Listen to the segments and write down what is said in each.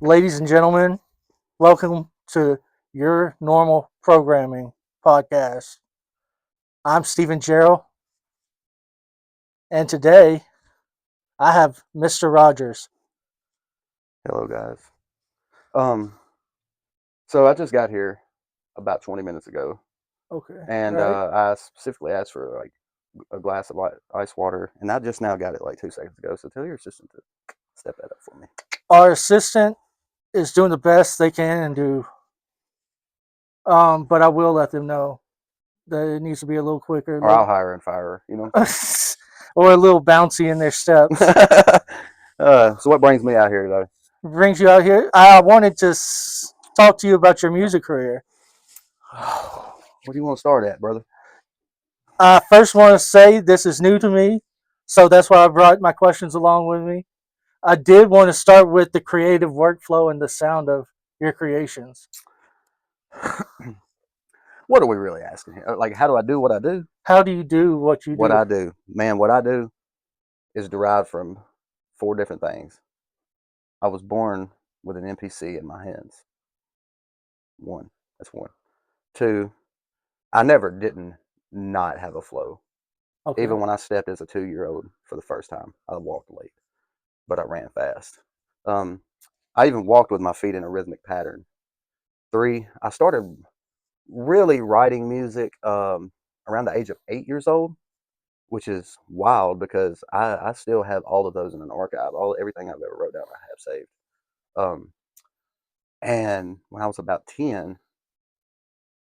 Ladies and gentlemen, welcome to your normal programming podcast. I'm Stephen Gerald, and today I have Mr. Rogers. Hello, guys. Um, so I just got here about 20 minutes ago, Okay, and right. I specifically asked for like a glass of ice water, and I just now got it like 2 seconds ago. So tell your assistant to step that up for me, Our assistant is doing the best they can and do, but I will let them know that it needs to be a little quicker, or I'll hire and fire her. You know or a little bouncy in their steps. what I'm saying? So what brings me out here though? Brings you out here. I wanted to talk to you about your music career. What do you want to start at, brother? I first want to say this is new to me, so that's why I brought my questions along with me. I did want to start with the creative workflow and the sound of your creations. What are we really asking here? Like, how do I do what I do? How do you do what you What do? I do, man. What I do is derived from four different things. I was born with an NPC in my hands. One. That's one. Two, I never didn't not have a flow. Okay. Even when I stepped as a 2 year old for the first time, I walked late, but I ran fast. Um, I even walked with my feet in a rhythmic pattern. Three, I started really writing music around the age of 8 years old, which is wild because I still have all of those in an archive. Everything I've ever wrote down, I have saved. Um, and when I was about 10,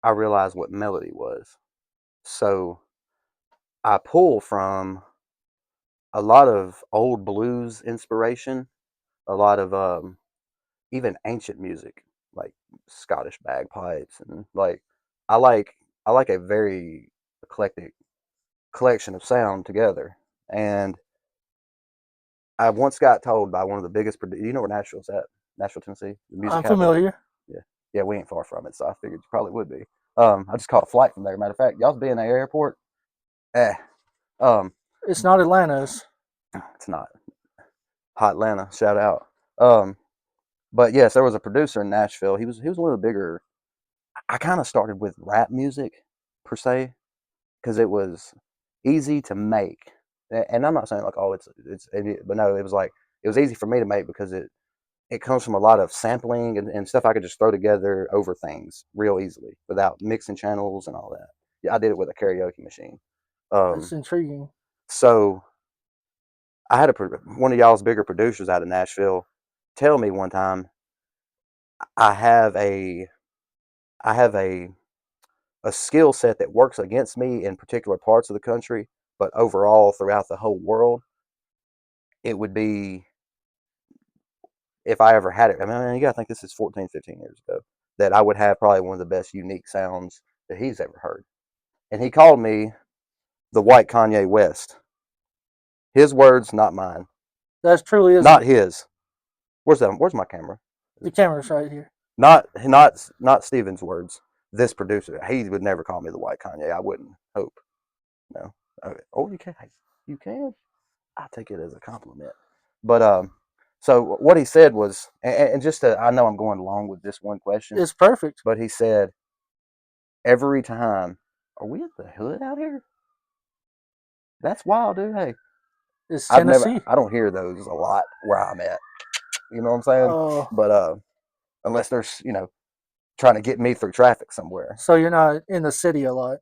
I realized what melody was. So I pull from a lot of old blues inspiration, a lot of even ancient music like Scottish bagpipes, and like I like I like a very eclectic collection of sound together. And I once got told by one of the biggest you know where Nashville's at? Nashville, Tennessee, the music I'm capital. familiar. Yeah, yeah, we ain't far from it, so I figured you probably would be. I just caught a flight from there. Matter of fact, y'all's be in the airport. Eh, um, It's not Atlanta's. it's not Hot Atlanta. Shout out. Um, But yes, there was a producer in Nashville. He was one of the bigger. I kind of started with rap music per se because it was easy to make, and I'm not saying like oh but no, it was like it was easy for me to make because it comes from a lot of sampling and stuff I could just throw together over things real easily without mixing channels and all that. Yeah, I did it with a karaoke machine. That's Um, intriguing. so I had one of y'all's bigger producers out of Nashville tell me one time I have a I have a skill set that works against me in particular parts of the country, but overall throughout the whole world, it would be if I ever had it. I mean, you got to think this is 14, 15 years ago, that I would have probably one of the best unique sounds that he's ever heard. And he called me the white Kanye West. His words, not mine. That truly is Not his. Where's my camera? the camera's right here. Not Steven's words. This producer, he would never call me the white Kanye. I wouldn't hope. No. Oh, you can. You can. I take it as a compliment. But so what he said was, and just to, I know I'm going along with this one question, It's perfect. but he said every time, are we at the hood out here? That's wild, dude. Hey, It's Tennessee. I don't hear those a lot where I'm at. You know what I'm saying? Oh, But unless there's, trying to get me through traffic somewhere. so you're not in the city a lot.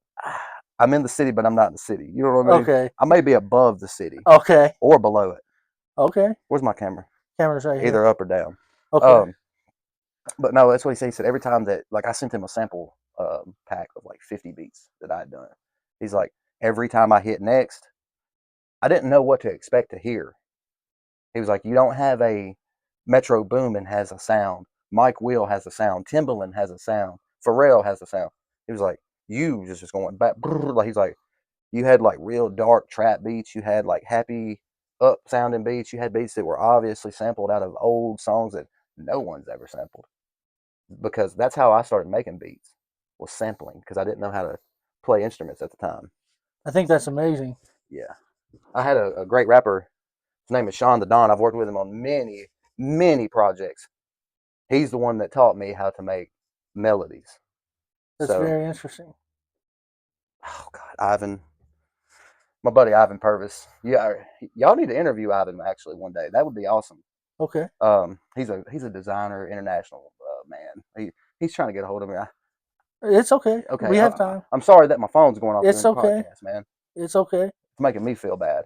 I'm in the city, but I'm not in the city. You know what I mean? Okay. I may be above the city Okay. or below it. Okay. Where's my camera? Camera's right here. Either up or down. Okay. Um, but no, that's what he said. He said every time that, like, I sent him a sample pack of like 50 beats that I had done. He's like, every time I hit next, I didn't know what to expect to hear. He was like, you don't have a Metro Boomin has a sound, Mike Will has a sound, Timbaland has a sound, Pharrell has a sound. He was like, you just going back. Like he's like, you had like real dark trap beats. You had like happy up sounding beats. You had beats that were obviously sampled out of old songs that no one's ever sampled, because that's how I started making beats, was sampling, because I didn't know how to play instruments at the time. I think that's amazing. Yeah, I had a great rapper. His name is Sean the Don. I've worked with him on many projects. he's the one that taught me how to make melodies. That's So, very interesting. oh God, Ivan, my buddy Ivan Purvis. Yeah, y'all need to interview Ivan actually one day. That would be awesome. Okay. He's a designer, international man. He's trying to get a hold of me. It's okay. Okay, We have time. I'm sorry that my phone's going off during It's the okay. podcast, man. It's okay. It's making me feel bad.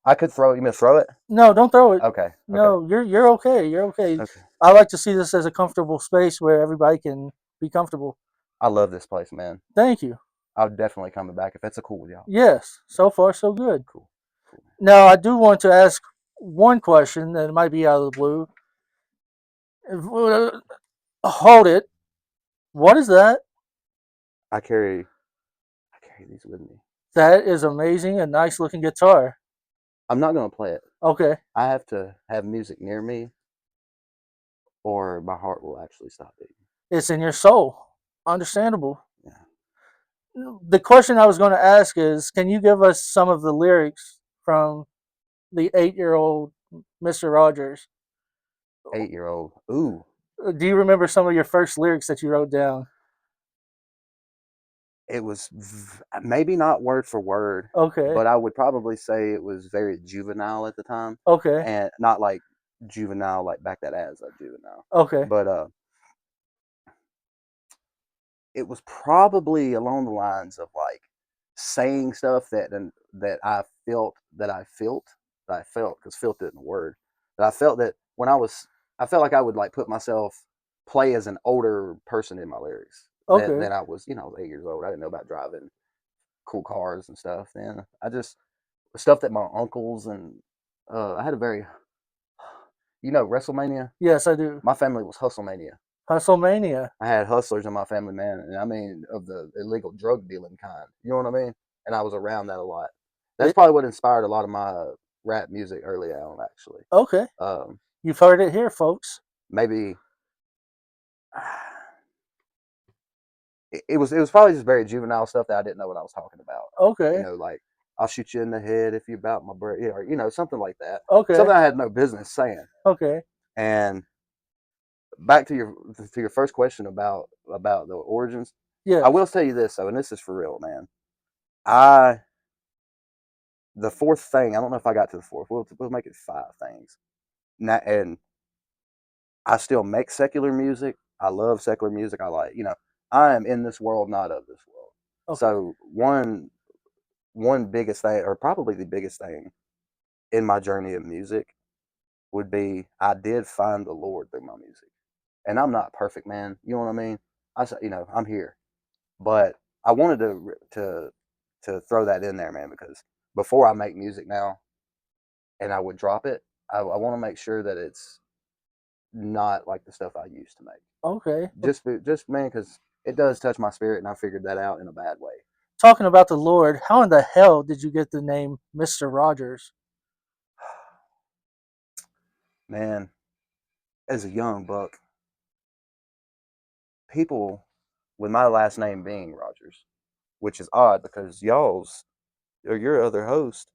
I could throw it. You want me to throw it? No, don't throw it. Okay, okay, No, you're okay. You're okay. okay. I like to see this as a comfortable space where everybody can be comfortable. I love this place, man. Thank you. I'm definitely coming back if that's a cool with y'all. Yes, so far so good. Cool, cool. Now I do want to ask one question that might be out of the blue. Hold it. What is that? I carry these with me. That is amazing. A nice looking guitar. I'm not gonna play it. Okay. I have to have music near me, or my heart will actually stop beating. It's in your soul. Understandable. Yeah. The question I was going to ask is, can you give us some of the lyrics from the 8-year-old Mr. Rogers? 8-year-old. Ooh. Do you remember some of your first lyrics that you wrote down? It was maybe not word for word, Okay. but I would probably say it was very juvenile at the time, Okay. and not like juvenile like back that as a juvenile, Okay. but it was probably along the lines of like saying stuff that I felt because felt isn't a word that I felt that when I felt like I would like put myself play as an older person in my lyrics Okay. than I was, I was 8 years old. I didn't know about driving cool cars and stuff. Then I just stuff that my uncles and I had a very WrestleMania. Yes, I do. My family was Hustlemania. Hustlemania. I had hustlers in my family, man, and I mean of the illegal drug dealing kind. You know what I mean? And I was around that a lot. That's It, probably what inspired a lot of my rap music early on, actually. okay. Um, You've heard it here, folks. maybe it was probably just very juvenile stuff that I didn't know what I was talking about. Okay. Like I'll shoot you in the head if you about my bread, or something like that. Okay. Something I had no business saying. Okay. And back to your first question about the origins. Yes. I will tell you this though, and this is for real, man. I the fourth thing. I don't know if I got to the fourth. We'll make it 5 things. And I still make secular music. I love secular music. I like, I am in this world, not of this world. Okay. So one biggest thing, or probably the biggest thing in my journey of music, would be I did find the Lord through my music. And I'm not perfect, man. You know what I mean? I'm here, but I wanted to throw that in there, man, because before I make music now, and I would drop it, I want to make sure that it's not like the stuff I used to make. Okay. Just man, because it does touch my spirit, and I figured that out in a bad way. Talking about the Lord, how in the hell did you get the name Mr. Rogers? Man, as a young buck, people with my last name being Rogers, which is odd because y'all's or your other host,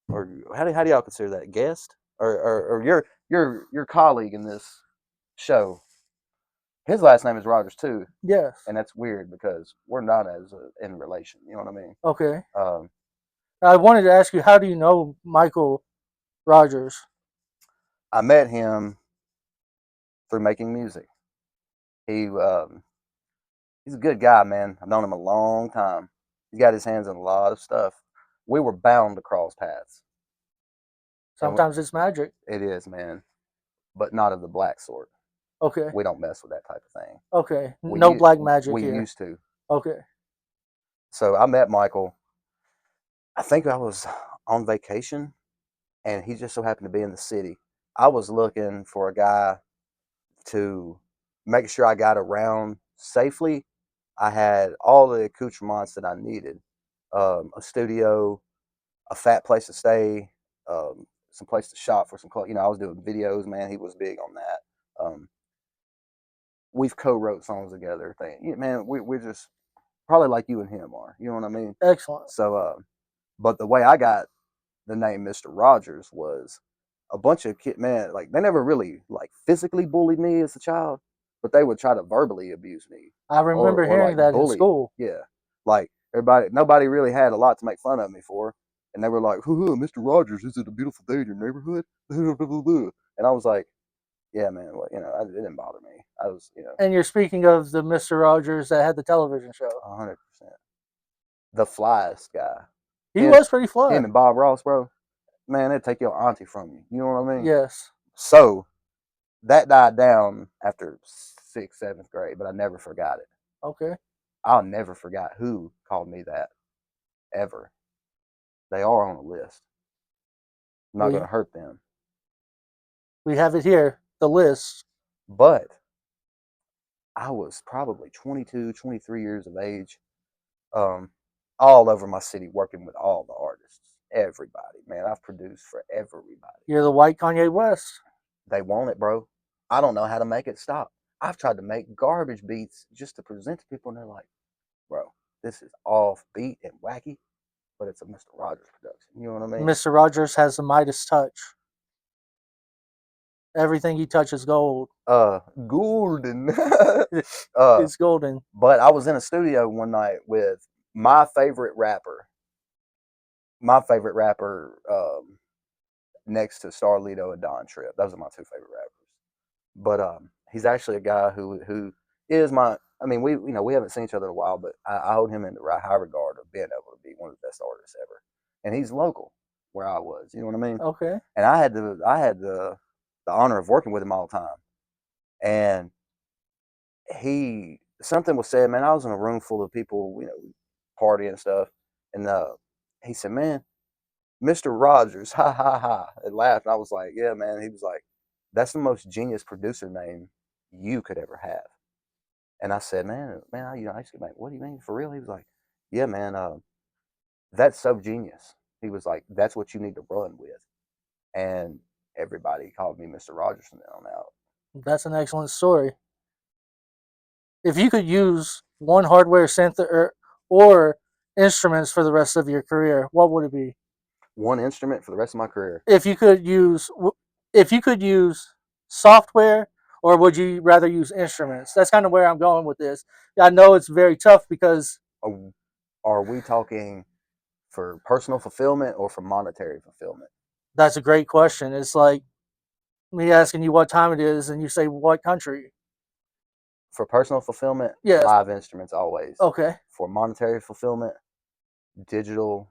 or how do y'all consider that, guest, or your colleague in this show, his last name is Rogers too. Yes. And that's weird because we're not in relation. You know what I mean? Okay. Um, I wanted to ask you, how do you know Michael Rogers? I met him through making music. He's a good guy, man. I've known him a long time. He's got his hands in a lot of stuff. We were bound to cross paths. Sometimes it's magic. It is, man, but not of the black sort. Okay. We don't mess with that type of thing. Okay. No black magic we here. We used to. Okay. So I met Michael. I think I was on vacation, and he just so happened to be in the city. I was looking for a guy to make sure I got around safely. I had all the accoutrements that I needed: a studio, a fat place to stay, some place to shop for some clothes. I was doing videos, man. He was big on that. We've co-wrote songs together. Man, we're just probably like you and him are. You know what I mean? Excellent. So, but the way I got the name Mr. Rogers was a bunch of man, like they never really like physically bullied me as a child, but they would try to verbally abuse me I remember or hearing like that in bully. school. Yeah, like nobody really had a lot to make fun of me for, and they were like, Mr. Rogers, is it a beautiful day in your neighborhood?" And I was like, "Yeah, man, well, it didn't bother me. I was, And you're speaking of the Mr. Rogers that had the television show. 100%. The flyest guy. He Him, was pretty fly. him and Bob Ross, bro. Man, they'd take your auntie from you. You know what I mean? Yes. So that died down after sixth, seventh grade, but I never forgot it. Okay. I'll never forgot who called me that ever. They are on the list. I'm not going We to hurt them. we have it here, the list. But I was probably 22, 23 years of age, um, all over my city working with all the artists. Everybody, man. I've produced for everybody. You're the white Kanye West. They want it, bro. I don't know how to make it stop. I've tried to make garbage beats just to present to people, and they're like, bro, this is off beat and wacky, but it's a Mr. Rogers production. You know what I mean? Mr. Rogers has the Midas touch. Everything he touches gold. Golden. uh, It's golden. but I was in a studio one night with my favorite rapper. My favorite rapper, next to Starlito and Don Tripp. Those are my two favorite rappers. But he's actually a guy who is my. I mean, we haven't seen each other in a while, but I hold him in the high regard of being able to be one of the best artists ever. And he's local where I was. You know what I mean? Okay. And I had the honor of working with him all the time. And he something was said, man. I was in a room full of people, partying and stuff, and he said, "Man, Mr. Rogers, ha ha ha," and laughed. And I was like, "Yeah, man." He was like, "That's the most genius producer name you could ever have." And I said, "Man, I used to like, what do you mean for real?" He was like, "Yeah, man, that's so genius." He was like, "That's what you need to run with." And everybody called me Mr. Rogers from then on out. That's an excellent story. If you could use one hardware synth or instruments for the rest of your career, what would it be? One instrument for the rest of my career. If you could use if you could use software, or would you rather use instruments? That's kind of where I'm going with this. I know it's very tough because Are we talking for personal fulfillment or for monetary fulfillment? that's a great question. It's like me asking you what time it is and you say what country. For personal fulfillment, Yes. live instruments always. Okay. For monetary fulfillment, digital.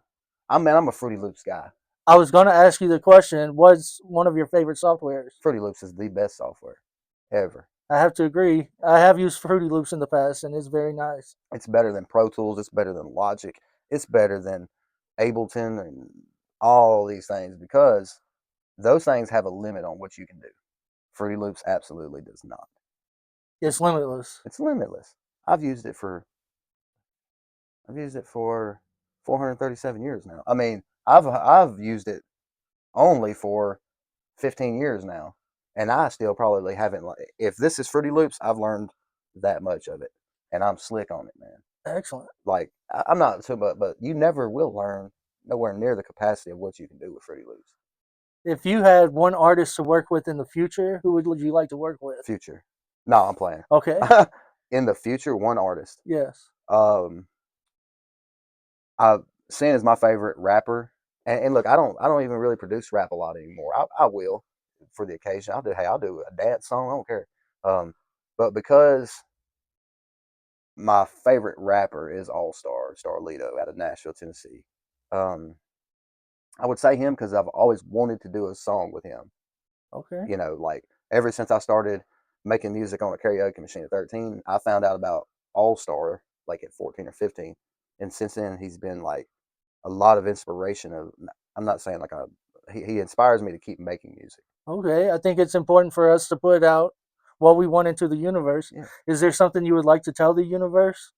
I'm a Fruity Loops guy. I was going to ask you the question, what's one of your favorite softwares? Fruity Loops is the best software ever. I have to agree. I have used Fruity Loops in the past and it's very nice. It's better than Pro Tools. It's better than Logic. It's better than Ableton and all these things because those things have a limit on what you can do. Fruity Loops absolutely does not. It's limitless. It's limitless. I've used it for 437 years now. I mean, I've used it only for 15 years now, and I still probably haven't. If this is Fruity Loops, I've learned that much of it, and I'm slick on it, man. Excellent. Like I'm not so, but you never will learn nowhere near the capacity of what you can do with Fruity Loops. If you had one artist to work with in the future, who would you like to work with? Future, no, I'm playing. Okay. In the future, one artist. Yes. Sin is my favorite rapper, and look, I don't even really produce rap a lot anymore. I will for the occasion. I'll do a dance song. I don't care. But because my favorite rapper is All Star Starlito out of Nashville, Tennessee, um, I would say him because I've always wanted to do a song with him. Okay. Like ever since I started making music on a karaoke machine at 13, I found out about All Star like at 14 or 15, and since then he's been like a lot of inspiration. I'm not saying like he inspires me to keep making music. Okay. I think it's important for us to put out what we want into the universe. Yeah. Is there something you would like to tell the universe?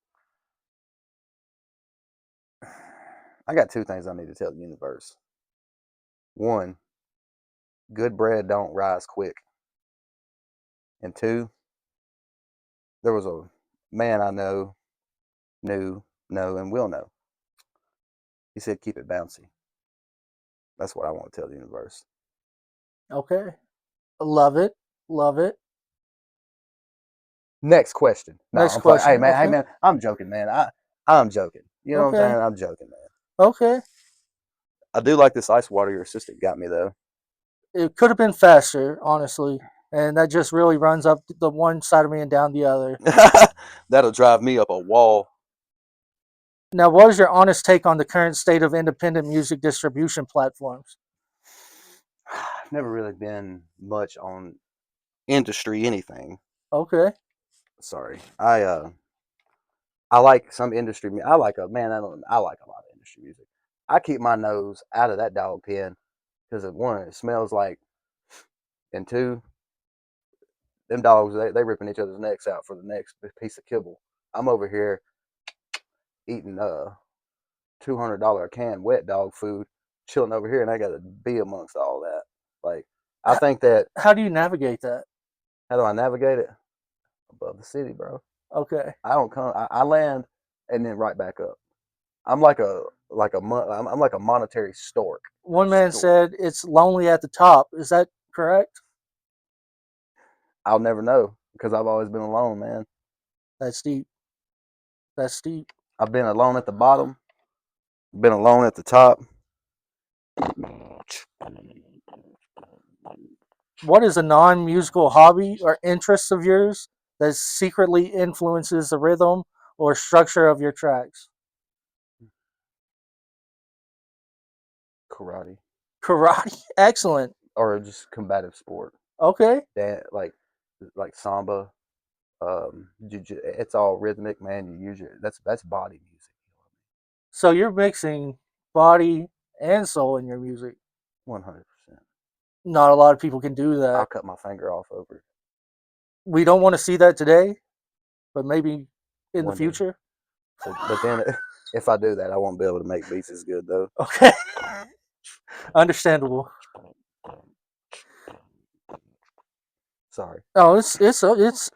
I got two things I need to tell the universe. One, good bread don't rise quick. And two, there was a man I knew, and will know. He said, keep it bouncy. That's what I want to tell the universe. Okay. Love it. Love it. Next question. No, Next I'm playing. question. Hey Okay. man, I'm joking, man. I'm joking. You know what I'm Okay. saying? I'm joking, man. Okay. I do like this ice water your assistant got me though. It could have been faster, honestly, and that just really runs up the one side of me and down the other. That'll drive me up a wall. Now, what is your honest take on the current state of independent music distribution platforms? I've never really been much on industry anything. Okay. Sorry. I like some industry. I like a man. I like a lot of industry music. I keep my nose out of that dog pen because one, it smells like, and two, them dogs they ripping each other's necks out for the next piece of kibble. I'm over here eating $200 a can wet dog food, chilling over here, and I got to be amongst all that. Like I H- think that how do you navigate that? how do I navigate it above the city, bro? Okay. I don't come. I land and then right back up. I'm like I'm like a monetary stork. One man Stork. said it's lonely at the top. Is that correct? I'll never know because I've always been alone, man. That's deep. That's deep. I've been alone at the bottom, been alone at the top. What is a non musical hobby or interest of yours that secretly influences the rhythm or structure of your tracks? Karate Karate. Excellent. or just combative sport. Okay. That like samba. It's all rhythmic, man. You use your that's body music. So you're mixing body and soul in your music. 100%. Not a lot of people can do I'll that. cut my finger off over it We don't want to see that today, but maybe in the one day. future. But then if I do that, I won't be able to make beats as good though. Okay. Understandable. Sorry, Oh, it's a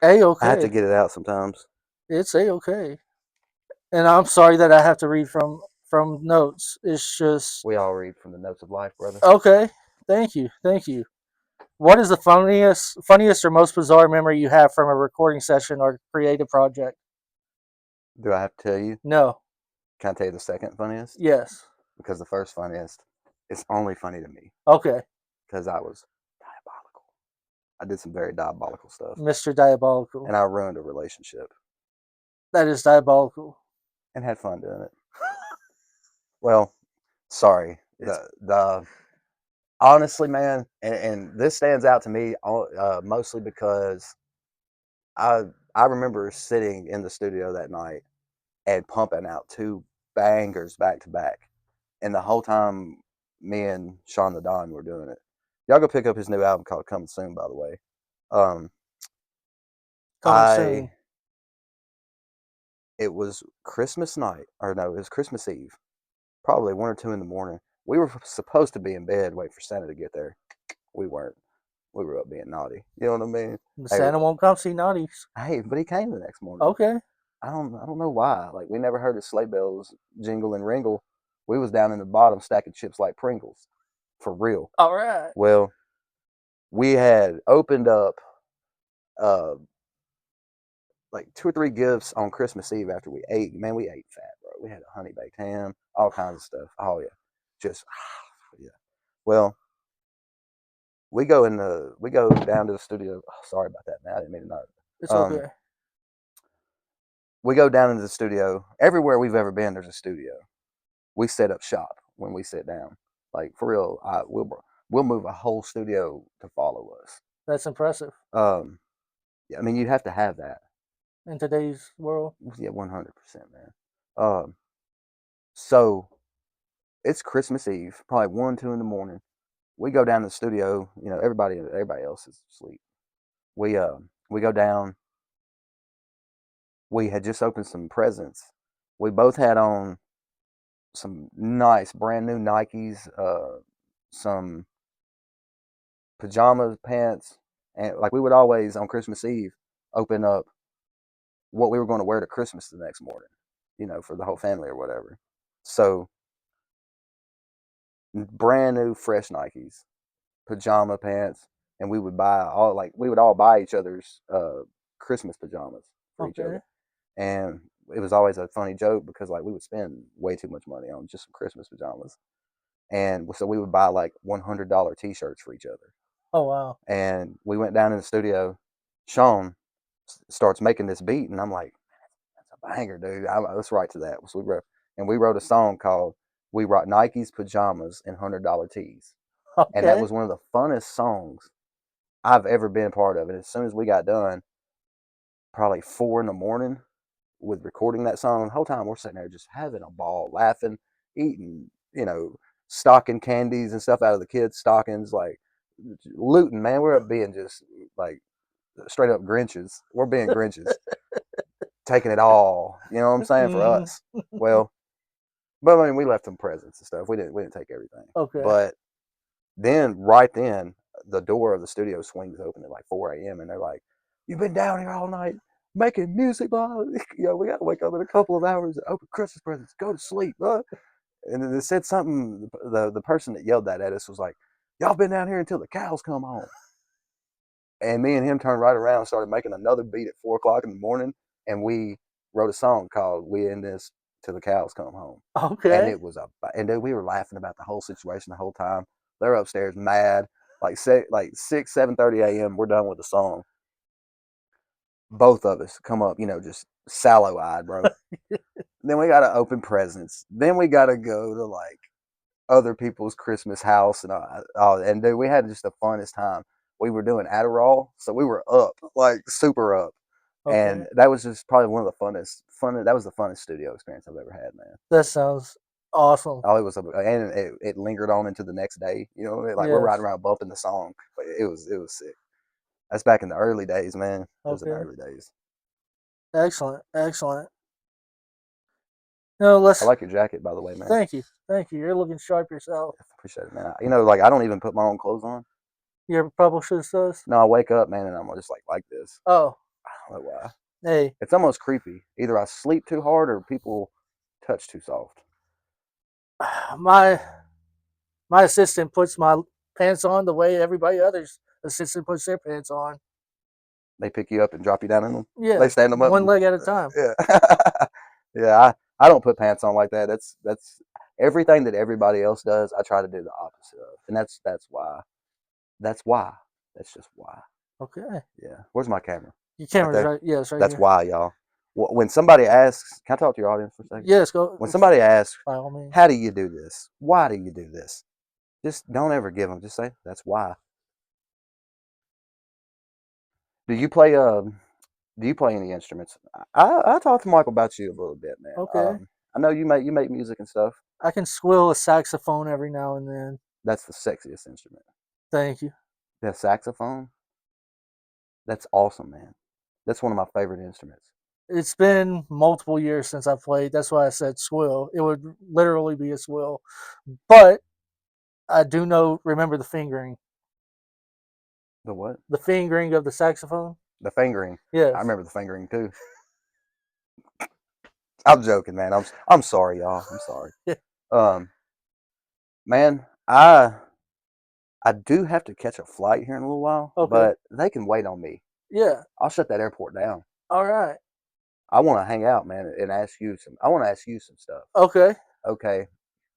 I have to okay. get it out sometimes. It's a okay. And I'm sorry that I have to read from notes. It's just We all read from the notes of life, brother. okay. Thank you. Thank you. What is the funniest or most bizarre memory you have from a recording session or creative project? Do I have to tell you? No. Can I tell you the second funniest? Yes. Because the first funniest is only funny to me Okay. because I was diabolical. I did some very diabolical stuff, Mr. Diabolical. and I ruined a relationship That is diabolical. and had fun doing it. Well, sorry. The honestly, man, and this stands out to me mostly because I I remember sitting in the studio that night and pumping out two bangers back to back, and the whole time me and Sean the Don were doing it. Y'all go pick up his new album called "Coming Soon," by the way. Um, Coming I soon. it was Christmas night, or no, it was Christmas Eve, probably 1 or 2 in the morning. We were supposed to be in bed, wait for Santa to get there. We weren't. We were up being naughty. You know what I mean? The Hey, Santa won't come see naughties. hey, but he came the next morning. Okay. I don't know why. Like we never heard his sleigh bells jingle and ringle. We was down in the bottom stacking chips like Pringles, for real. All right. Well, we had opened up uh like 2 or 3 gifts on Christmas Eve after we ate. Man, we ate fat, bro. We had a honey baked ham, all kinds of stuff. Oh yeah, just yeah. Well, we go down to the studio. Oh, sorry about that, man. I didn't mean to know. It's Um, okay. we go down into the studio. Everywhere we've ever been, there's a studio. We set up shop when we sit down. Like for real, we'll move a whole studio to follow us. That's impressive Um, yeah, I mean, you have to have that. in today's world. Yeah, 100%, man. Um, so it's Christmas Eve, probably 1, 2 in the morning. We go down to the studio. You know, everybody else is asleep. We go down. We had just opened some presents. We both had on some nice brand new Nikes, some pajamas, pants, and like we would always on Christmas Eve open up what we were going to wear to Christmas the next morning, you know, for the whole family or whatever. So brand new fresh Nikes, pajama pants, and we would all buy each other's Christmas pajamas for each Okay. other, and it was always a funny joke because like we would spend way too much money on just some Christmas pajamas, and so we would buy like $100 T-shirts for each other. Oh wow. And we went down in the studio. Sean starts making this beat, and I'm like, "That's a banger, dude! Let's write to that." So we wrote a song called "We Rock Nike's Pajamas and $100 Tees," and that Okay. was one of the funnest songs I've ever been part of. And as soon as we got done, probably 4 in the morning, with recording that song, the whole time we're sitting there just having a ball, laughing, eating, stocking candies and stuff out of the kids' stockings, like looting, man. We're being just like straight up Grinches. We're being Grinches, taking it all. You know what I'm saying? For Mhm. us. Well, but I mean, we left them presents and stuff. We didn't take everything. Okay. But right then, the door of the studio swings open at like 4 a.m. and they're like, "You've been down here all night making music, blah. We got to wake up in a couple of hours and open Christmas presents. Go to sleep, blah." And then they said something. The person that yelled that at us was like, "Y'all been down here until the cows come home." And me and him turned right around and started making another beat at 4 o'clock in the morning. And we wrote a song called "We In This Till the Cows Come Home." And Okay. it was and dude, we were laughing about the whole situation the whole time. They're upstairs mad. Like 6, 7:30 a.m. We're done with the song. Both of us come up, just sallow eyed, bro. Then we gotta open presents. Then we gotta go to like other people's Christmas house and dude, we had just the funnest time. We were doing Adderall, so we were up, like super up, and Okay. that was just probably one of the That was the funnest studio experience I've ever had, man. That sounds awesome. Oh, and it lingered on into the next day. Like we're Yes. riding around bumping the song, but it was sick. That's back in the early days, man. It was in the Okay. early days. Excellent. Excellent. No, I let's. like your jacket, by the way, man. Thank you. Thank you. You're looking sharp yourself. Appreciate it, man. Like I don't even put my own clothes on. Your publisher says. No, I wake up, man, and I'm just like this. Oh, I don't know why. hey, It's almost creepy. Either I sleep too hard or people touch too soft. my my assistant puts my pants on the way everybody others assistant puts their pants on. They pick you up and drop you down in them. They Yeah, stand them up. one leg at a time. Yeah, yeah. I don't put pants on like that. That's everything that everybody else does. I try to do the opposite of, and that's why. That's why. That's just why. Okay. Yeah. Where's my camera? Your Right camera's there. right. Yes, right That's here. why, y'all. When somebody asks, can I talk to your audience for a second? Yes, go When somebody asks, by all means. how do you do this? Why do you do this? Just don't ever give them. Just say, that's why. Do you play do you play any instruments? I talked to Michael about you a little bit, man. Okay. I know you make music and stuff. I can squill a saxophone every now and then. That's the sexiest instrument. Thank you. The saxophone. That's awesome, man. That's one of my favorite instruments. It's been multiple years since I played. That's why I said squill. It would literally be a squill. But I do remember the fingering. The what? The fingering of the saxophone? The fingering. I Yes. remember the fingering too. I'm joking, man. I'm sorry, y'all. I'm sorry. Um, man, I do have to catch a flight here in a little while, Okay. but they can wait on me. Yeah. I'll shut that airport down. All right. I want to hang out, man, and ask you some. I want to ask you some stuff. Okay. Okay,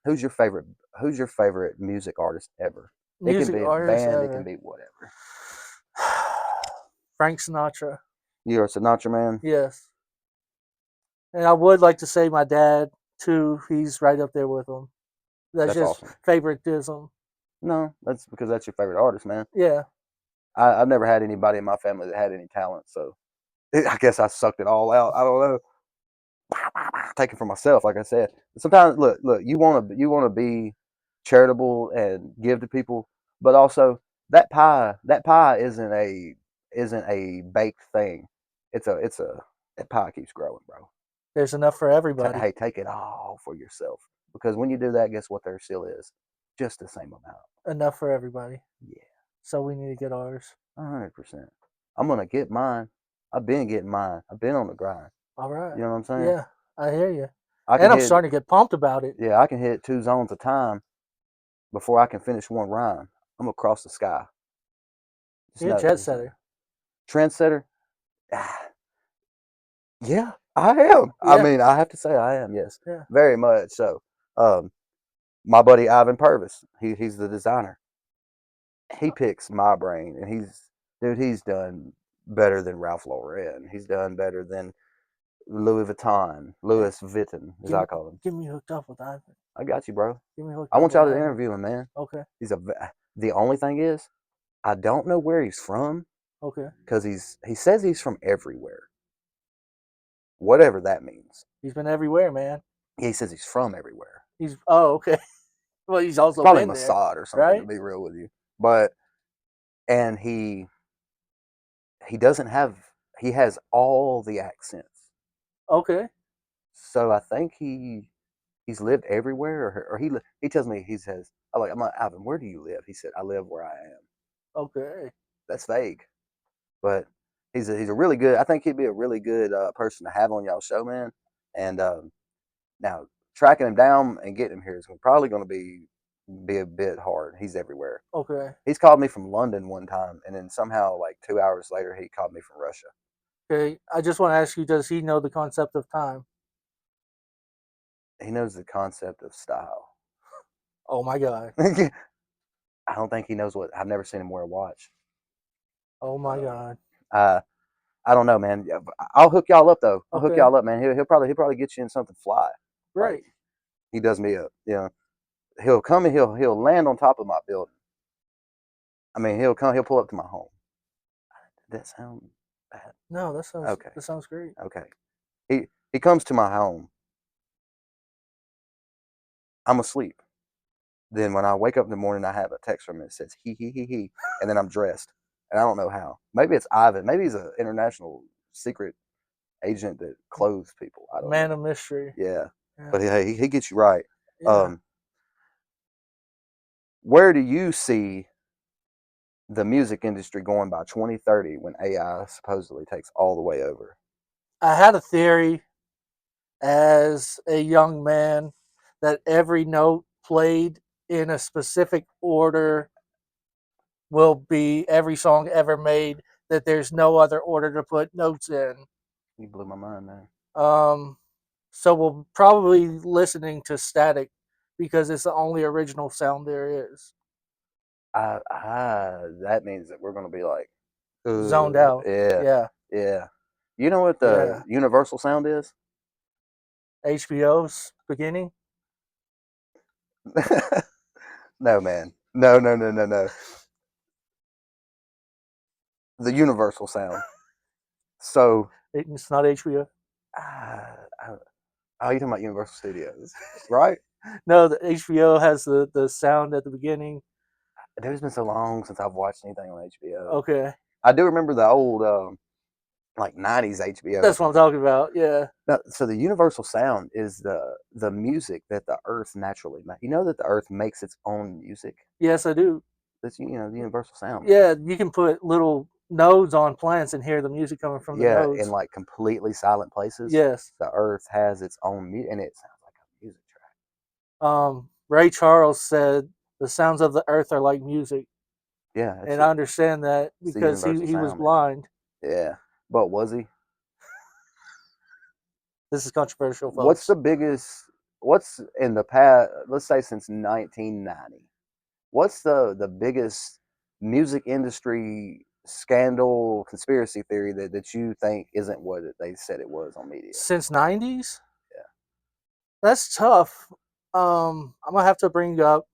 who's your favorite? Who's your favorite music artist ever? It can Music be a artist band. It can ever. be whatever. Frank Sinatra. You're a Sinatra man. Yes. And I would like to say my dad too. He's right up there with him. That's That's just awesome. favoritism. No, that's because that's your favorite artist, man. Yeah. I've never had anybody in my family that had any talent, so I guess I sucked it all out. I don't know. Take it for myself, like I said. Sometimes, look. You want to be charitable and give to people, but also that pie isn't a baked thing. It's a that pie keeps growing, bro. There's enough for everybody. Hey, take it all for yourself because when you do that, guess what? There still is just the same amount. Enough for everybody. Yeah, So we need to get ours. 100%. I'm gonna get mine. I've been getting mine. I've been on the grind. All right. You know what I'm saying? Yeah, I hear you. I can And I'm hit. starting to get pumped about it. Yeah, I can hit 2 zones a time before I can finish one rhyme. I'm gonna cross the sky. Just You're a know, jet just know. setter. Trendsetter. Yeah, I am. I Yeah. mean, I have to say I am. Yes, Yeah. very much so. Um, my buddy Ivan Purvis, he's the designer. He picks my brain, and he's done better than Ralph Lauren. He's done better than Louis Vuitton, Yeah. Louis Vuitton, as Give I me, call him. get me hooked up with Ivan. I got you, bro. Get me hooked I up want with y'all to Ivan. interview him, man. Okay. He's a. The only thing is, I don't know where he's from Okay. because he says he's from everywhere, whatever that means. He's been everywhere, man. He says he's from everywhere. He's okay. Well, he's It's also probably been there, Mossad or something, to right? be real with you. But and he doesn't have he has all the accents. Okay. So I think he's lived everywhere, or he tells me he says, I'm like, Alvin, where do you live? He said, I live where I am. Okay. That's vague, but he's a really good. I think he'd be a really good person to have on y'all show, man. And now tracking him down and getting him here is probably going to be a bit hard. He's everywhere. Okay. He's called me from London one time, and then somehow like 2 hours later he called me from Russia. Okay. I just want to ask you: does he know the concept of time? He knows the concept of style. Oh my god. I don't think he knows what. I've never seen him wear a watch. Oh my god. Uh, I don't know, man. I'll hook y'all up though. I'll hook Okay. y'all up, man. He'll probably get you in something fly. Like Great. he does me up. You know, he'll come and he'll land on top of my building. I mean, he'll pull up to my home. Did that sound bad? No, Okay, that sounds great. okay. He comes to my home. I'm asleep. Then when I wake up in the morning, I have a text from him that says he, and then I'm dressed, and I don't know how. Maybe it's Ivan. Maybe he's an international secret agent that clothes people. I don't Man know. of mystery. Yeah, Yeah. but hey, he gets you right. Yeah. Where do you see the music industry going by 2030 when AI supposedly takes all the way over? I had a theory as a young man that every note played in a specific order will be every song ever made, that there's no other order to put notes in. You blew my mind, man. Um, so we'll probably listening to static because it's the only original sound there is. That means that we're going to be like, Zoned out. yeah, Yeah. yeah. You know what the Yeah. universal sound is? HBO's beginning. No, man. No, no, no, no, no. The universal sound. So, It's not HBO. oh, you're talking about Universal Studios, right? No, the HBO has the sound at the beginning. There's been so long since I've watched anything on HBO. Okay. I do remember the old like 90s HBO. That's what I'm talking about. Yeah. Now, so the universal sound is the music that the earth naturally makes. You know that the earth makes its own music? Yes, I do. That's the universal sound, man. Yeah, you can put little nodes on plants and hear the music coming from the Yeah, in nodes. like completely silent places, Yes. the earth has its own music, and it sounds like a music track. Ray Charles said the sounds of the earth are like music, Yeah, and I understand that it's the because universal he was sound, man. blind. Yeah, but was he? This is controversial, What's folks. the biggest? What's in the past? Let's say since 1990. What's the biggest music industry scandal conspiracy theory that you think isn't what they said it was on media? Since '90s, Yeah. that's tough. I'm gonna have to bring up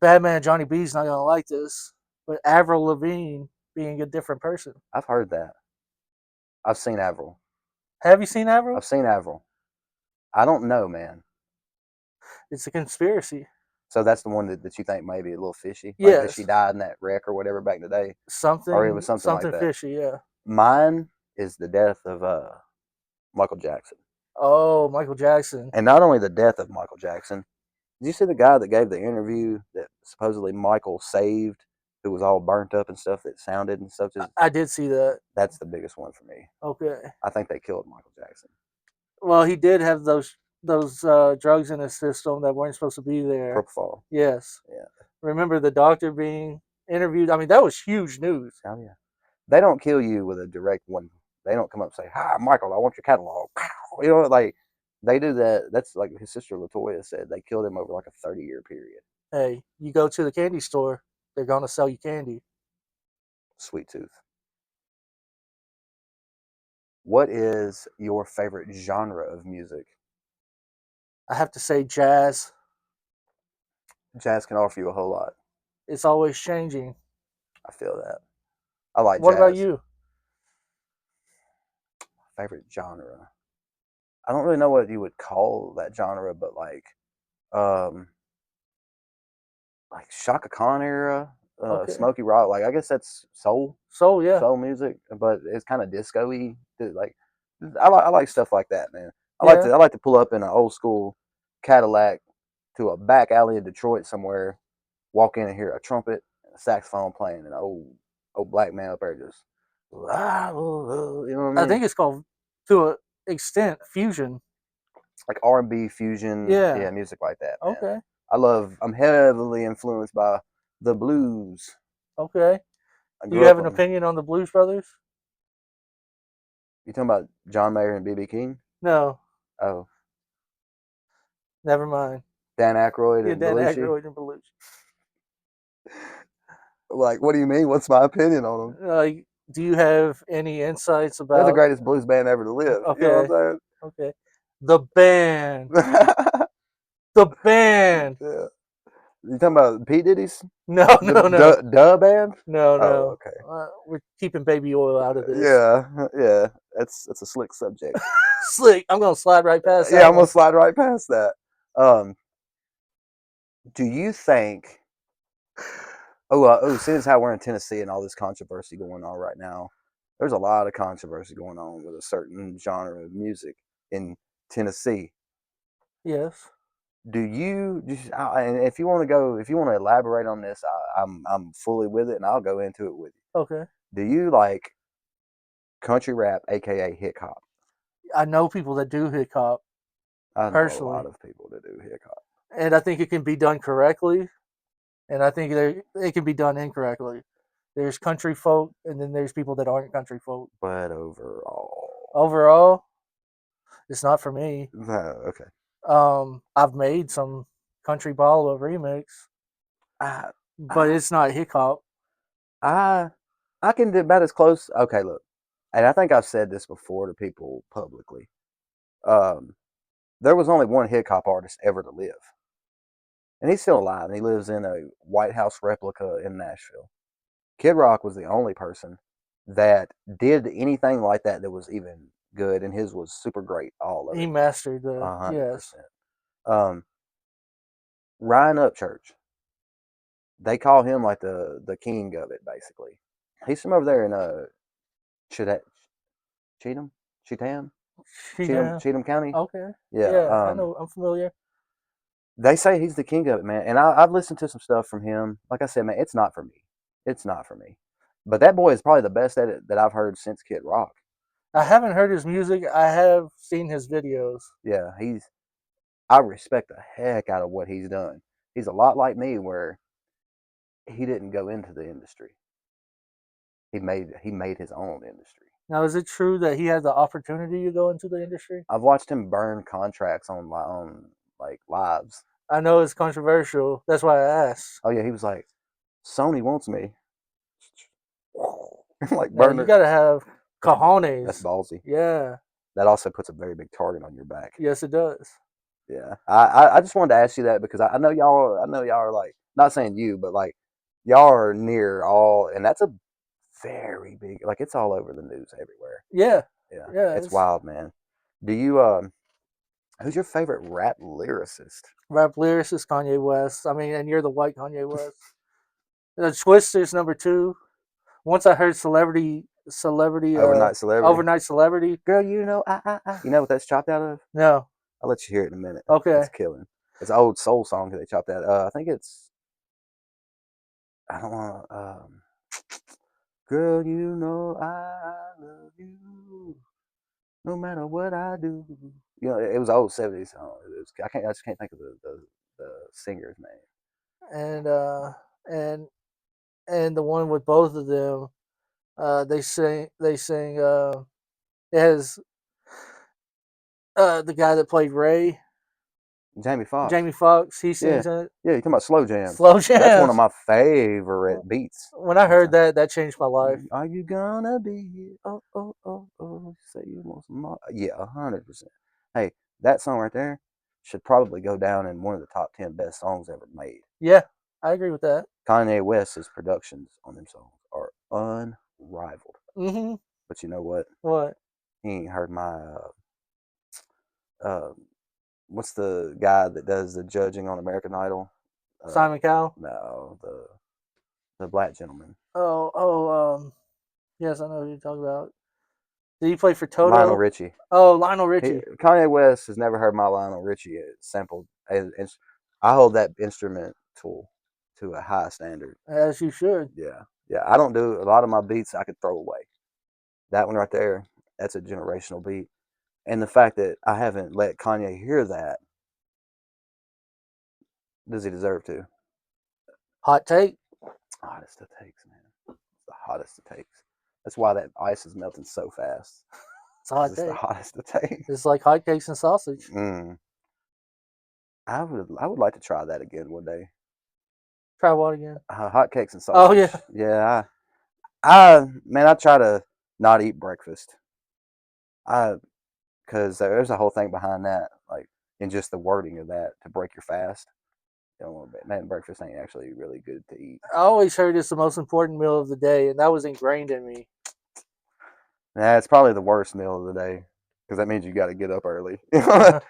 Batman. Johnny B's not gonna like this, but Avril Lavigne being a different person. I've heard that. I've seen Avril. Have you seen Avril? I've seen Avril. I don't know, man. It's a conspiracy. So that's the one that you think may be a little fishy, like that she Yes, died in that wreck or whatever back in the day, or it was something like something that. fishy. Yeah. Mine is the death of Michael Jackson, Oh, Michael Jackson. and not only the death of Michael Jackson. Did you see the guy that gave the interview that supposedly Michael saved, who was all burnt up and stuff that sounded and stuff? I did see that. That's the biggest one for me. Okay. I think they killed Michael Jackson. Well, he did have those drugs in his system that weren't supposed to be there. Propofol. Yes. Yeah. Remember the doctor being interviewed? I mean, that was huge news. Oh yeah. they don't kill you with a direct one. They don't come up and say, "Hi, Michael, I want your catalog." You know, like they do that. That's like his sister Latoya said. They killed him over like a 30-year period. Hey, you go to the candy store, they're gonna sell you candy. Sweet tooth. What is your favorite genre of music? I have to say, jazz. Jazz can offer you a whole lot. It's always changing. I feel that. I like What about jazz. you? Favorite genre. I don't really know what you would call that genre, but um, like Shaka Khan era, Okay. Smokey Rock. Like I guess that's So yeah, soul music, but it's kind of disco-y. Like I like stuff like that, man. yeah. I like to pull up in an old school Cadillac to a back alley in Detroit somewhere, walk in and hear a trumpet, and a saxophone playing, and an old black man up there just, you know what I I mean? think it's called, to an extent, fusion. Like R&B fusion, yeah, Yeah. music like that, man. Okay. I'm heavily influenced by the blues. Okay. I Do you grew have up an on. opinion on the Blues Brothers? You talking about John Mayer and BB King? No. Oh, Never mind. Dan Aykroyd Yeah, and Dan Belushi. Aykroyd and Belushi. Like, what do you mean? What's my opinion on them? Like, do you have any insights They're the about? greatest blues band ever to live. You know Okay. what Okay. The band. I'm saying? The band. Yeah. You talking about P Diddy's No, the no, no, band? no, Oh, no. okay. We're keeping baby oil out of this. Yeah, yeah. That's a slick subject. Slick. I'm gonna slide right past Yeah, that I'm gonna one. slide right past that. Um, do you think? Seeing as how we're in Tennessee and all this controversy going on right now, there's a lot of controversy going on with a certain genre of music in Tennessee. Yes. Do you just? And if you want to go, if you want to elaborate on this, I'm fully with it, and I'll go into it with you. Okay. Do you like country rap, aka hip hop? I know people that do hip hop I know a lot personally, of people that do hip hop, and I think it can be done correctly, and I think it can be done incorrectly. There's country folk, and then there's people that aren't country folk. but overall, Overall, it's not for me. no, okay. I've made some country ball remix, I, but I, it's not hip hop. I, I can do about as close. Okay, look, and I think I've said this before to people publicly. Um, there was only one hip hop artist ever to live, and he's still alive. And he lives in a White House replica in Nashville. Kid Rock was the only person that did anything like that that was even good, and his was super great, all of He it, mastered the 100%. yes. Um, Ryan Upchurch, they call him like the king of it, basically. He's from over there in Cheatham, Cheatham, Cheatham, Yeah. Cheatham County. Okay. Yeah. Yeah, I know. I'm familiar. They say he's the king of it, man. And I've listened to some stuff from him. Like I said, man, it's not for me. It's not for me. But that boy is probably the best at it that I've heard since Kid Rock. I haven't heard his music. I have seen his videos. Yeah, I respect the heck out of what he's done. He's a lot like me, where he didn't go into the industry. He made his own industry. Now, is it true that he had the opportunity to go into the industry? I've watched him burn contracts on like lives. I know it's controversial. That's why I asked. Oh yeah, he was like, Sony wants me. Like Now you burner. gotta have That's that's cojones. ballsy. Yeah. That also puts a very big target on your back. Yes, it does. Yeah, I just wanted to ask you that because I know y'all. I know y'all are like, not saying you, but like y'all are near all, and that's a very big. Like it's all over the news everywhere. Yeah. Yeah, Yeah. it's It's wild, man. Do you Who's your favorite rap lyricist? rap lyricist Kanye West. I mean, and you're the white Kanye West. The Twister's number two. Once I heard Overnight celebrity. overnight celebrity. Girl, you know You know what that's chopped out of? No. I'll let you hear it in a minute. Okay. It's killing. It's an old soul song that they chopped out. I think it's. I don't want to. Girl, you know I love you. No matter what I do. You know, it was an old '70s song. I just can't think of the singer's name. And and and the one with both of them. They sing. It has the guy that played Ray, Jamie Foxx. Jamie Foxx. He Yeah, sings in it. yeah. You talking about slow jams? Slow That's one of jams. my favorite beats. When I That's heard that, that changed my life. Are you gonna be here? Oh, oh, oh, oh. Say you want some more. Yeah, 100%. Hey, that song right there should probably go down in one of the top 10 best songs ever made. Yeah, I agree with that. Kanye West's productions on them songs are unrivaled. Mm-hmm. But you know what? What? He ain't heard my uh, what's the guy that does the judging on American Idol? Simon Cowell? No, the black gentleman, Oh. Yes, I know who you're talking about. Did he play for Lionel Toto? Richie. Oh, Lionel Richie. Kanye West has never heard my Lionel Richie sampled. I hold that instrument tool to a high standard. As you should. Yeah, yeah. I don't do a lot of my beats. I could throw away. That one right there. That's a generational beat. And the fact that I haven't let Kanye hear that, does he deserve to? Hot take. Hottest it takes, man. It's the hottest it takes. That's why that ice is melting so fast. It's a hot It's the take. hottest it takes. It's like hotcakes and sausage. I would like to try that again one day. Try what again? Hotcakes and Oh sausage. yeah. Yeah. I try to not eat breakfast. Because there's a whole thing behind that, like in just the wording of that to break your fast. You know, man, breakfast ain't actually really good to eat. I always heard it's the most important meal of the day, and that was ingrained in me. Nah, it's probably the worst meal of the day because that means you got to get up early. I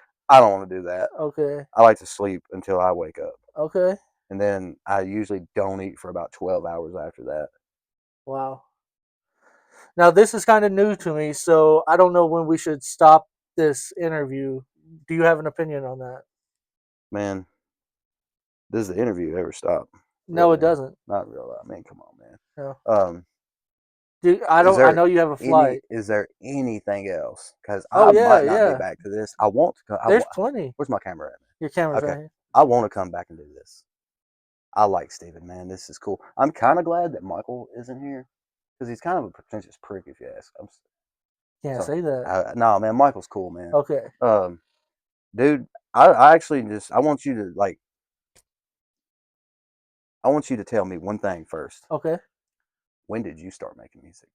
don't want to do that. Okay. I like to sleep until I wake up, Okay. and then I usually don't eat for about 12 hours after that. Wow. Now this is kind of new to me, so I don't know when we should stop this interview. Do you have an opinion on that? Man, does the interview ever stop? No, it Really? doesn't. Not really. I mean, come on, man. No. Um, Dude, I is don't. I there know you have a flight. is there anything else? Because Oh I yeah, might not be yeah. back to this. I want to. There's plenty. Where's my camera at? Your camera's right Okay, here. I want to come back and do this. I like Steven, man. This is cool. I'm kind of glad that Michael isn't here because he's kind of a pretentious prick, if you ask. Can't say that. No, man. Michael's cool, man. Okay. Dude, I actually just I want you to tell me one thing first. Okay. When did you start making music?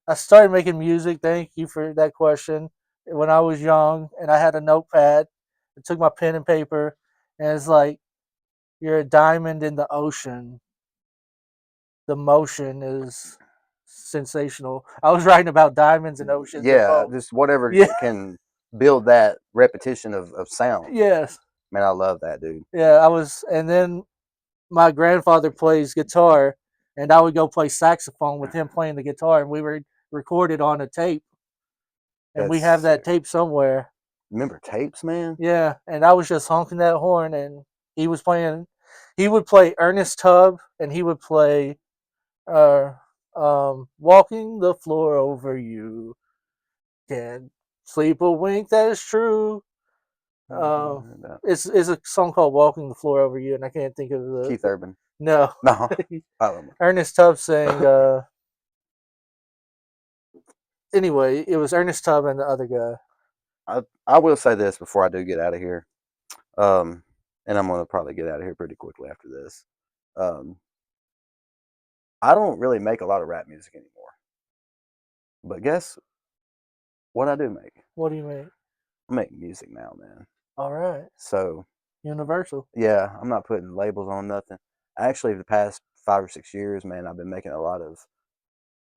I started making music. Thank you for that question. When I was young, and I had a notepad, I took my pen and paper, and it's like you're a diamond in the ocean. The motion is sensational. I was writing about diamonds and oceans and Yeah, boats. just whatever Yeah. can build that repetition of sound. Yes. Man, I love that, dude. Yeah. I was, and then my grandfather plays guitar, and I would go play saxophone with him playing the guitar, and we were recorded on a tape, and we That's have that sick. tape somewhere. Remember tapes, man? Yeah, and I was just honking that horn, and he was playing. He would play Ernest Tubb, and he would play uh, "Walking the Floor Over You." Can't sleep a wink. That is true. Uh, it's a song called "Walking the Floor Over You," and I can't think of Keith Urban. no. No, I don't know. Ernest Tubb sang. Anyway, it was Ernest Tubb and the other guy. I will say this before I do get out of here. And I'm gonna probably get out of here pretty quickly after this. Um, I don't really make a lot of rap music anymore. But guess what I do make? What do you mean? I make music now, man. All right, So Universal. yeah, I'm not putting labels on nothing. Actually, the past 5 or 6 years, man, I've been making a lot of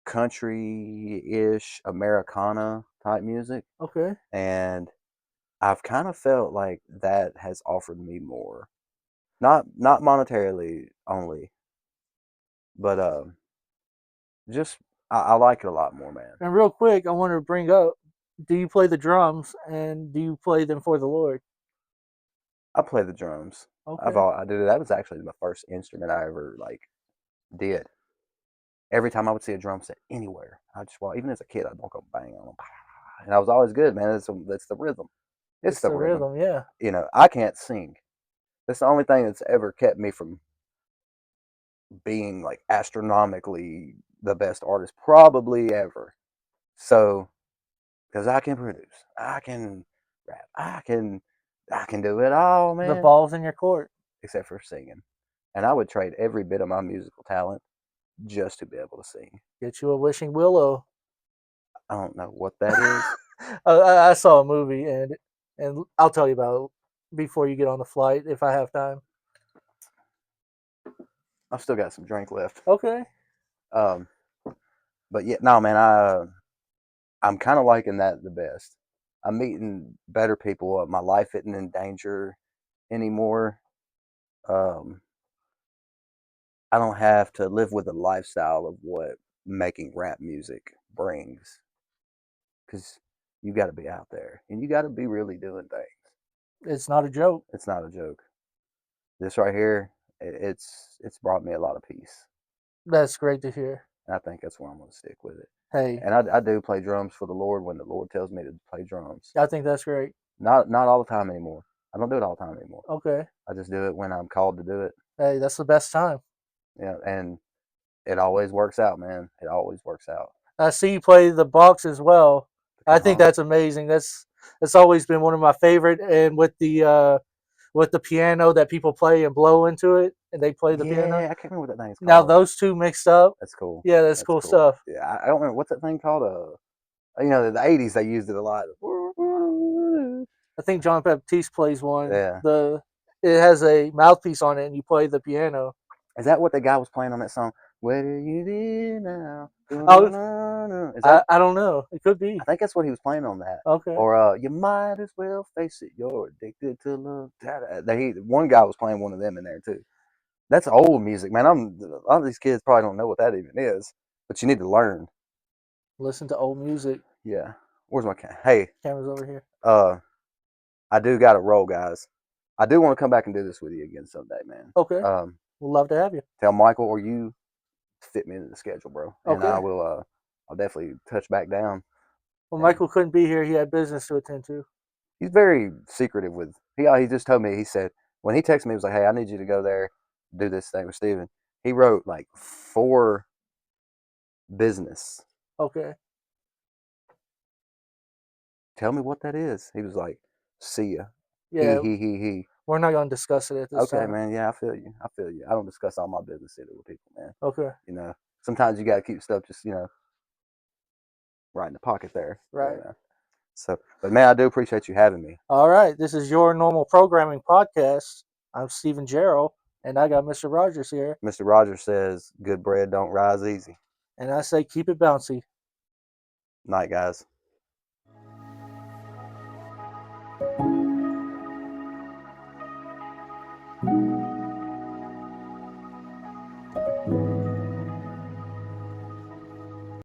country-ish Americana type music, Okay. and I've kind of felt like that has offered me more. Not monetarily only, but just I like it a lot more, man. And real quick, I want to bring up: do you play the drums, and do you play them for the Lord? I play the drums. Okay. I did that was actually the first instrument I ever did. Every time I would see a drum set anywhere, I just even as a kid, I'd walk up bang on them, and I was always good, man. That's the rhythm. It's It's the the rhythm. rhythm, yeah. You know, I can't sing. That's the only thing that's ever kept me from being like astronomically the best artist probably ever. So, because I can produce, I can rap, I can do it all, The man, ball's in your court. except for singing. And I would trade every bit of my musical talent just to be able to sing. Get you a wishing willow. I don't know what that is. I saw a movie and I'll tell you about it before you get on the flight if I have time. I've still got some drink left. Okay. Um, but yeah, no, man, I'm kind of liking that the best. I'm meeting better people. My life isn't in danger anymore. Um, I don't have to live with the lifestyle of what making rap music brings, because you got to be out there and you got to be really doing things. It's not a joke. It's not a joke. This right here, it's brought me a lot of peace, That's great to hear. and I think that's where I'm going to stick with it. Hey, And I do play drums for the Lord when the Lord tells me to play drums. I think that's great. Not all the time anymore. I don't do it all the time anymore. Okay. I just do it when I'm called to do it. Hey, that's the best time. Yeah, and it always works out, man. It always works out. I see you play the box as well. I think Uh-huh. that's amazing. That's always been one of my favorite. And with the piano that people play and blow into it, and they play the piano. Yeah, I can't remember what that thing's called. Now those two mixed up. That's cool. Yeah, that's cool stuff. Yeah, I don't remember what's that thing called. You know, in the '80s they used it a lot. I think John Baptiste plays one. Yeah. It has a mouthpiece on it, and you play the piano. Is that what the guy was playing on that song? Where do you be now? Oh, Is that? I don't know. It could be. I think that's what he was playing on that. Okay. Or you might as well face it, you're addicted to love. One guy was playing one of them in there too. That's old music, man. A lot of these kids probably don't know what that even is, but you need to learn. Listen to old music. Yeah. Where's my camera? Hey, Camera's over here. I do got to roll, guys. I do want to come back and do this with you again someday, man. Okay. We'd love to have you. Tell Michael or you fit me into the schedule, bro, and Okay. I will. I'll definitely touch back down. Well, Michael couldn't be here. He had business to attend to. He's very secretive with. He just told me. He said when he texted me, he was like, "Hey, I need you to go there, do this thing with Steven." He wrote like 4 business. Okay. Tell me what that is. He was like, "See ya." Yeah. He. We're not gonna discuss it at this time. Okay, man. Yeah, I feel you. I don't discuss all my business either with people, man. Okay. You know, sometimes you got to keep stuff just right in the pocket there. Right. You know? So, but man, I do appreciate you having me. All right. This is your normal programming podcast. I'm Stephen Gerald, and I got Mr. Rogers here. Mr. Rogers says, "Good bread don't rise easy." And I say, keep it bouncy. Night, guys.